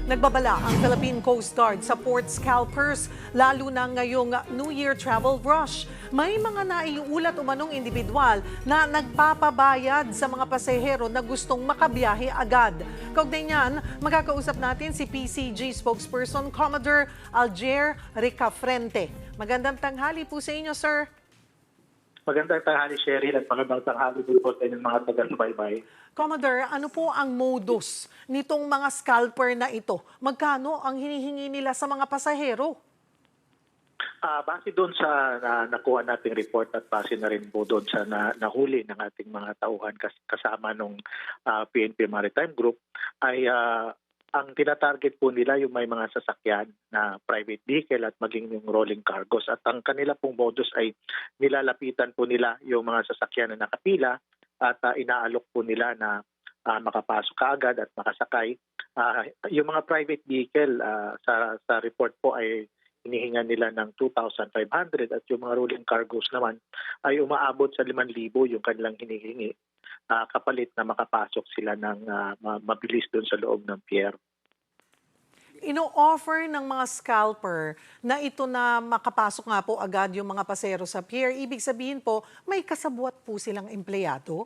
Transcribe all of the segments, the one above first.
Nagbabala ang Philippine Coast Guard sa port scalpers, lalo na ngayong New Year travel rush. May mga naiulat umanong individual na nagpapabayad sa mga pasahero na gustong makabiyahe agad. Kaugnay niyan, magkakausap natin si PCG spokesperson Commodore Alger Ricafrente. Magandang tanghali po sa inyo, sir. Magandang tanghali, Cheryl, at magandang tanghali din po sa inyong mga taga-subaybay. Commodore, ano po ang modus nitong mga scalper na ito? Magkano ang hinihingi nila sa mga pasahero? Base doon sa nakuha nating report at base na rin po doon sa nahuli ng ating mga tauhan kasama nung PNP Maritime Group, ay ang tinatarget po nila yung may mga sasakyan na private vehicle at maging yung rolling cargos. At ang kanila pong modus ay nilalapitan po nila yung mga sasakyan na nakapila at inaalok po nila na makapasok kaagad at makasakay. Yung mga private vehicle sa report po ay hinihinga nila ng 2,500 at yung mga rolling cargos naman ay umaabot sa 5,000 yung kanilang hinihingi kapalit na makapasok sila ng mabilis doon sa loob ng pier. Ino-offer ng mga scalper na ito na makapasok nga po agad yung mga pasahero sa pier. Ibig sabihin po, may kasabwat po silang empleyado?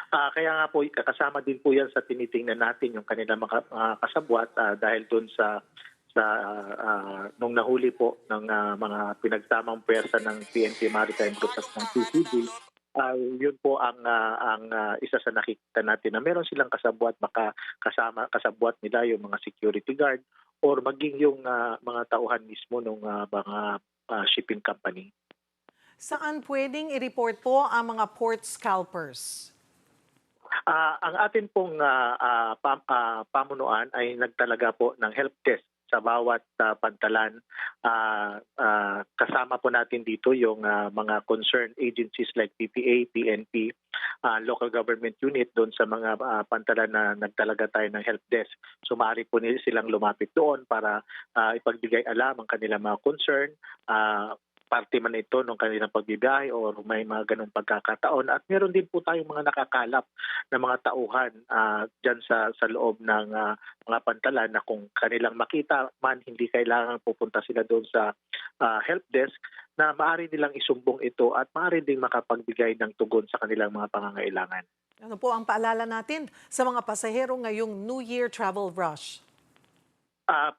Kaya nga po, kasama din po yan sa tinitingnan natin yung kanilang mga kasabwat dahil doon sa nung nahuli po ng mga pinagsamang pwersa ng PNP Maritime Group at ng PCG, yun po ang isa sa nakikita natin na meron silang kasabwat, kasabwat nila yung mga security guard or maging yung mga tauhan mismo ng mga shipping company. Saan pwedeng i-report po ang mga port scalpers? Ang atin pong pamunuan ay nagtalaga po ng help desk sa bawat pantalan. Kasama po natin dito yung mga concerned agencies like PPA, PNP, local government unit doon sa mga pantalan na nagtalaga tayo ng help desk. So maaari po nila silang lumapit doon para ipagbigay alam ang kanilang mga concern, parte man ito ng kanilang pagbibiyahe o may mga ganong pagkakataon. At meron din po tayong mga nakakalap na mga tauhan dyan sa loob ng mga pantalan na kung kanilang makita man, hindi kailangan pupunta sila doon sa help desk na maaari nilang isumbong ito at maaari din makapagbigay ng tugon sa kanilang mga pangangailangan. Ano po ang paalala natin sa mga pasahero ngayong New Year travel rush?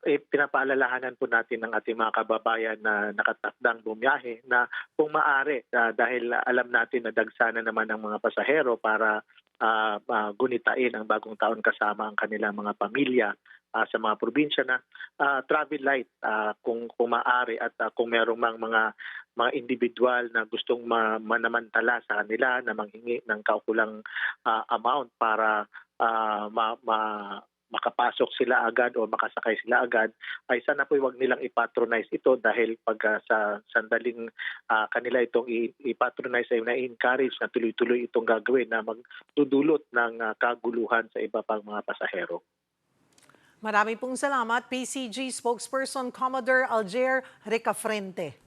Pinapaalalahanan po natin ng ating mga kababayan na nakatakdang bumiyahe na kung maaari, dahil alam natin na dagsana naman ang mga pasahero para gunitain ang bagong taon kasama ang kanilang mga pamilya sa mga probinsya na travel light kung maaari at kung merong mga individual na gustong manamantala sa kanila na manghingi ng kaukulang amount para makapasok sila agad o makasakay sila agad, ay sana po huwag nilang ipatronize ito dahil pag sa sandaling kanila itong ipatronize ay na-encourage na tuloy-tuloy itong gagawin na magdudulot ng kaguluhan sa iba pang mga pasahero. Marami pong salamat, PCG spokesperson Commodore Alger Ricafrente.